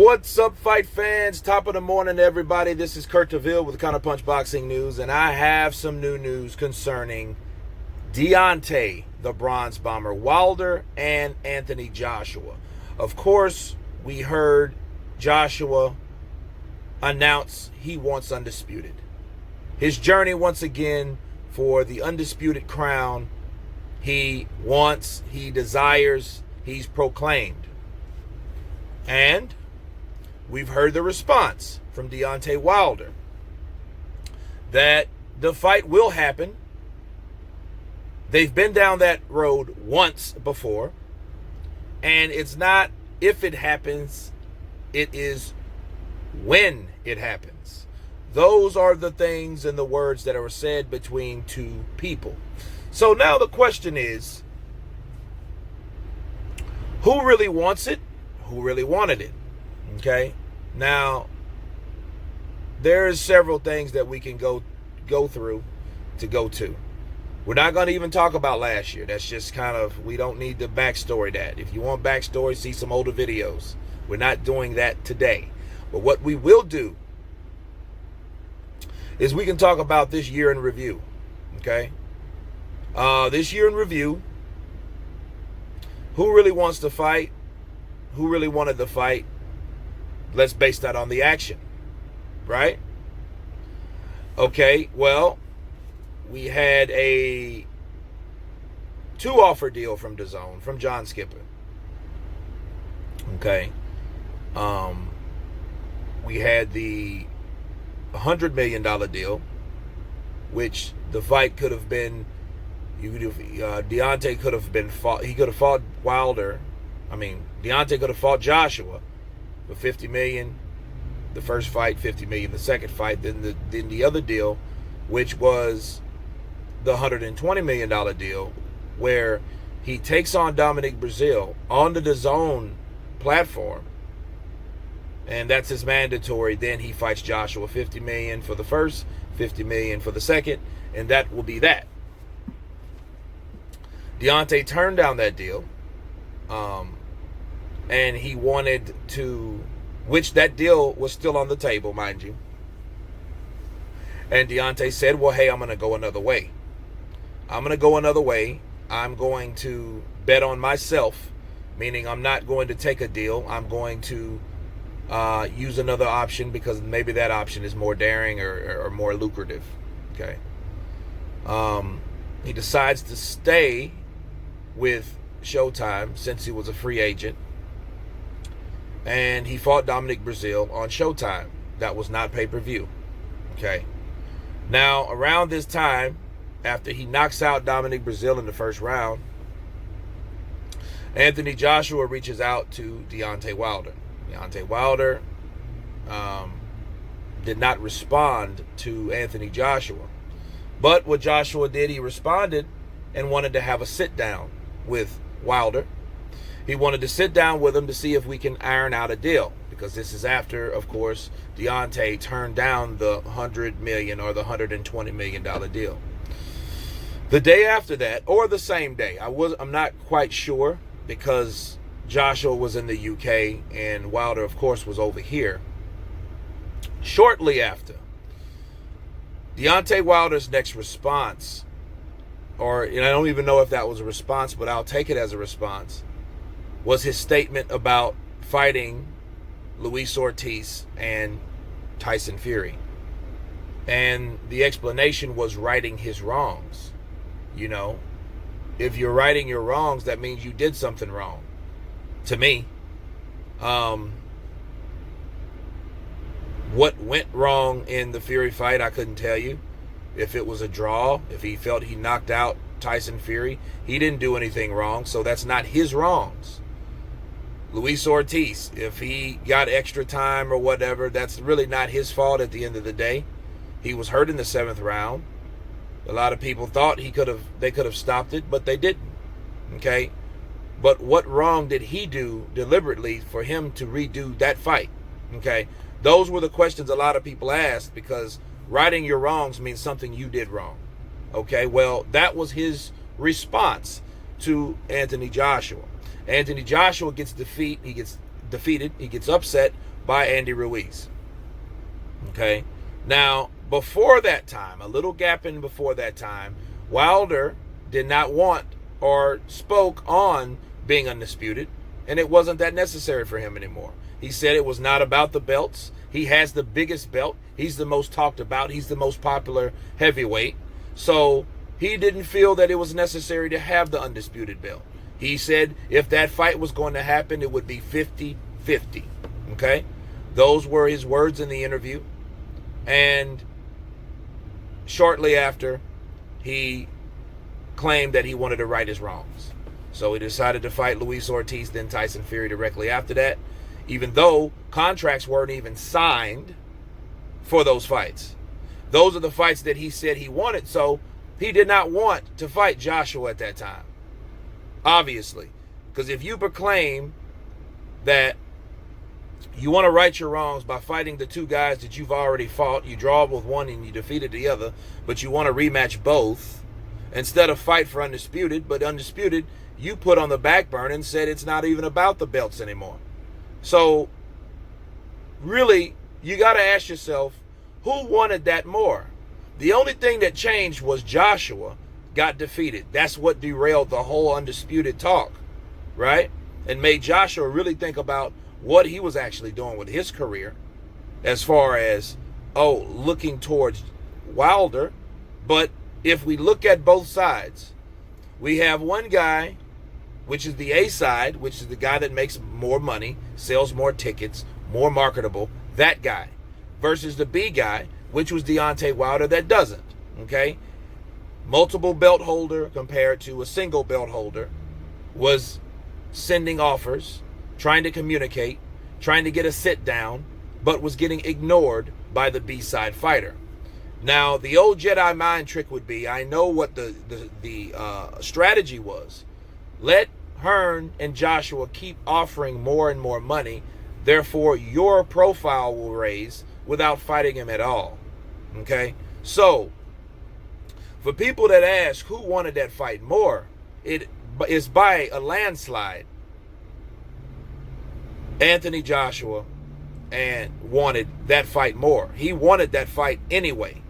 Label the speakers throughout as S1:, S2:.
S1: What's up, fight fans? Top of the morning, everybody. This is Kurt DeVille with Counterpunch Boxing News, and I have some new news concerning Deontay, the Bronze Bomber Wilder, and Anthony Joshua. Of course, we heard Joshua announce he wants Undisputed. His journey once again for the Undisputed crown. He wants, he desires, he's proclaimed. And we've heard the response from Deontay Wilder that the fight will happen. They've been down that road once before. And it's not if it happens, it is when it happens. Those are the things and the words that are said between two people. So now the question is, who really wants it? Who really wanted it? Okay. Now, there's several things that we can go through to go to. We're not going to even talk about last year. That's just kind of, we don't need to backstory that. If you want backstory, see some older videos. We're not doing that today. But what we will do is we can talk about this year in review. Okay. This year in review, who really wants to fight? Who really wanted the fight? Let's base that on the action, right? Okay, well, we had a 2-offer deal from DAZN, from John Skipper. Okay. We had the $100 million deal, which the fight could have been, Deontay could have been fought, he could have fought Wilder. Deontay could have fought Joshua for $50 million. The first fight, $50 million. The second fight, then the other deal, which was the $120 million deal, where he takes on Dominic Breazeale on the DAZN platform, and that's his mandatory. Then he fights Joshua, $50 million for the first, $50 million for the second, and that will be that. Deontay turned down that deal. And he wanted to, which that deal was still on the table, mind you. And Deontay said, well, hey, I'm going to go another way. I'm going to go another way. I'm going to bet on myself, meaning I'm not going to take a deal. I'm going to use another option because maybe that option is more daring or more lucrative. Okay. He decides to stay with Showtime since he was a free agent. And he fought Dominic Breazeale on Showtime. That was not pay-per-view. Okay. Now, around this time, after he knocks out Dominic Breazeale in the first round, Anthony Joshua reaches out to Deontay Wilder. Deontay Wilder did not respond to Anthony Joshua. But what Joshua did, he responded and wanted to have a sit-down with Wilder. He wanted to sit down with him to see if we can iron out a deal, because this is after, of course, Deontay turned down the $100 million or the $120 million deal. The day after that, or the same day, I'm not quite sure, because Joshua was in the UK and Wilder, of course, was over here. Shortly after, Deontay Wilder's next response, I don't even know if that was a response, but I'll take it as a response, was his statement about fighting Luis Ortiz and Tyson Fury. And the explanation was righting his wrongs. You know, if you're righting your wrongs, that means you did something wrong. To me, what went wrong in the Fury fight, I couldn't tell you. If it was a draw, if he felt he knocked out Tyson Fury, he didn't do anything wrong, so that's not his wrongs. Luis Ortiz, if he got extra time or whatever, that's really not his fault at the end of the day. He was hurt in the 7th round. A lot of people thought they could have stopped it, but they didn't. Okay? But what wrong did he do deliberately for him to redo that fight? Okay? Those were the questions a lot of people asked, because righting your wrongs means something you did wrong. Okay? Well, that was his response to Anthony Joshua. Anthony Joshua gets defeated, he gets upset by Andy Ruiz. Okay. Now, before that time, a little gap in before that time, Wilder did not want or spoke on being undisputed, and it wasn't that necessary for him anymore. He said it was not about the belts. He has the biggest belt. He's the most talked about. He's the most popular heavyweight. So he didn't feel that it was necessary to have the undisputed belt. He said if that fight was going to happen, it would be 50-50. Okay? Those were his words in the interview. And shortly after, he claimed that he wanted to right his wrongs. So he decided to fight Luis Ortiz, then Tyson Fury directly after that, even though contracts weren't even signed for those fights. Those are the fights that he said he wanted, so he did not want to fight Joshua at that time. Obviously. Because if you proclaim that you want to right your wrongs by fighting the two guys that you've already fought, you draw with one and you defeated the other, but you want to rematch both, instead of fight for undisputed, but undisputed, you put on the back burner and said it's not even about the belts anymore. So, really, you got to ask yourself, who wanted that more? The only thing that changed was Joshua got defeated. That's what derailed the whole undisputed talk, right? And made Joshua really think about what he was actually doing with his career as far as, looking towards Wilder. But if we look at both sides, we have one guy, which is the A side, which is the guy that makes more money, sells more tickets, more marketable, that guy, versus the B guy, which was Deontay Wilder, that doesn't, okay? Multiple belt holder compared to a single belt holder, was sending offers, trying to communicate, trying to get a sit down, but was getting ignored by the B side fighter. Now, the old Jedi mind trick would be, I know what the strategy was. Let Hearn and Joshua keep offering more and more money. Therefore, your profile will raise without fighting him at all. Okay? So, for people that ask who wanted that fight more, it is by a landslide. Anthony Joshua and wanted that fight more. He wanted that fight anyway.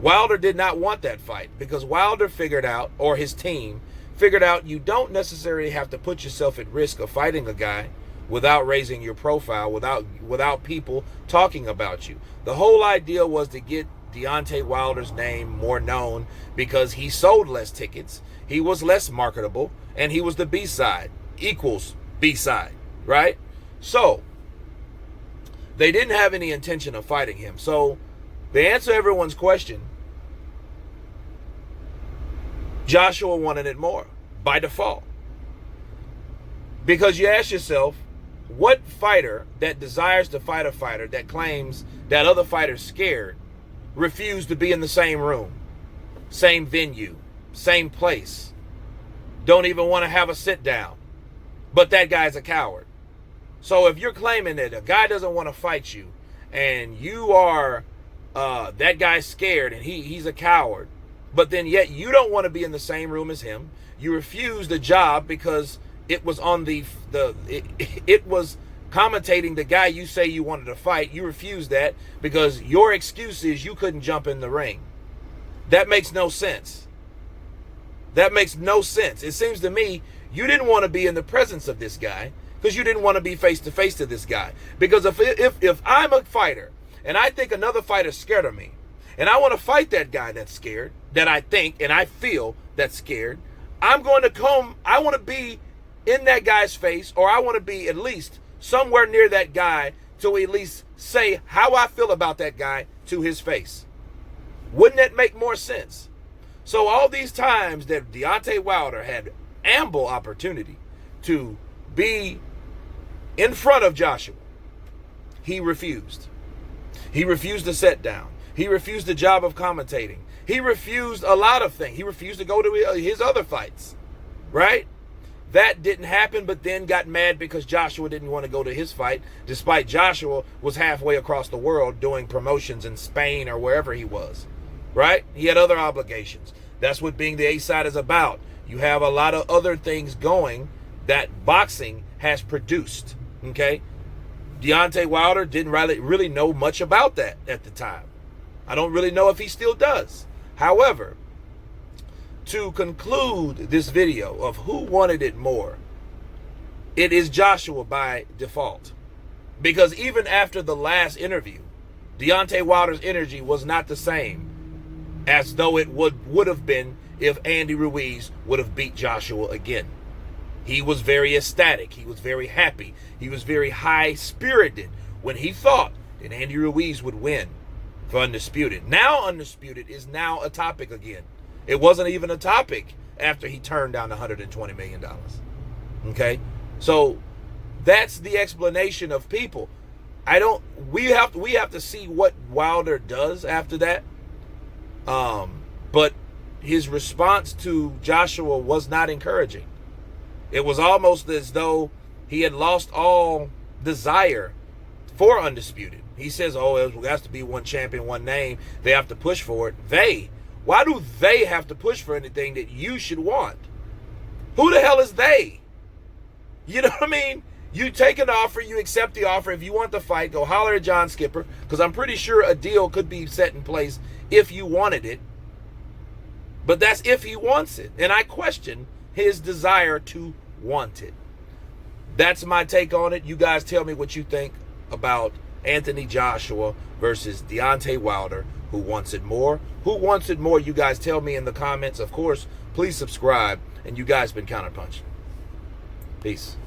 S1: Wilder did not want that fight because Wilder figured out, or his team figured out, you don't necessarily have to put yourself at risk of fighting a guy without raising your profile, without people talking about you. The whole idea was to get Deontay Wilder's name more known because he sold less tickets, he was less marketable, and he was the B-side, equals B-side, right? So, they didn't have any intention of fighting him. So, to answer everyone's question, Joshua wanted it more by default. Because you ask yourself, what fighter that desires to fight a fighter that claims that other fighter's scared refused to be in the same room, same venue, same place, don't even want to have a sit down, but that guy's a coward? So if you're claiming that a guy doesn't want to fight you and you are that guy's scared and he's a coward, but then yet you don't want to be in the same room as him, you refused the job because it was on it was commentating the guy you say you wanted to fight. You refused that because your excuse is you couldn't jump in the ring. That makes no sense. That makes no sense. It seems to me you didn't want to be in the presence of this guy because you didn't want to be face to face to this guy. Because if I'm a fighter and I think another fighter's scared of me, and I want to fight that guy that's scared, that I think and I feel that's scared, I want to be in that guy's face, or I want to be at least somewhere near that guy to at least say how I feel about that guy to his face. Wouldn't that make more sense? So all these times that Deontay Wilder had ample opportunity to be in front of Joshua, he refused. He refused to sit down. He refused the job of commentating. He refused a lot of things. He refused to go to his other fights, right? That didn't happen, but then got mad because Joshua didn't want to go to his fight, despite Joshua was halfway across the world doing promotions in Spain or wherever he was, right? He had other obligations. That's what being the A-side is about. You have a lot of other things going that boxing has produced, okay? Deontay Wilder didn't really know much about that at the time. I don't really know if he still does. However, to conclude this video of who wanted it more, it is Joshua by default. Because even after the last interview, Deontay Wilder's energy was not the same as though it would have been if Andy Ruiz would have beat Joshua again. He was very ecstatic. He was very happy. He was very high-spirited when he thought that Andy Ruiz would win for Undisputed. Now Undisputed is now a topic again. It wasn't even a topic after he turned down $120 million. Okay? So that's the explanation of people. We have to see what Wilder does after that. But his response to Joshua was not encouraging. It was almost as though he had lost all desire for Undisputed. He says, oh, it has to be one champion, one name. They have to push for it. Why do they have to push for anything that you should want? Who the hell is they? You know what I mean? You take an offer, you accept the offer. If you want the fight, go holler at John Skipper, because I'm pretty sure a deal could be set in place if you wanted it. But that's if he wants it. And I question his desire to want it. That's my take on it. You guys tell me what you think about Anthony Joshua versus Deontay Wilder. Who wants it more? Who wants it more? You guys tell me in the comments. Of course, please subscribe. And you guys been Counterpunch. Peace.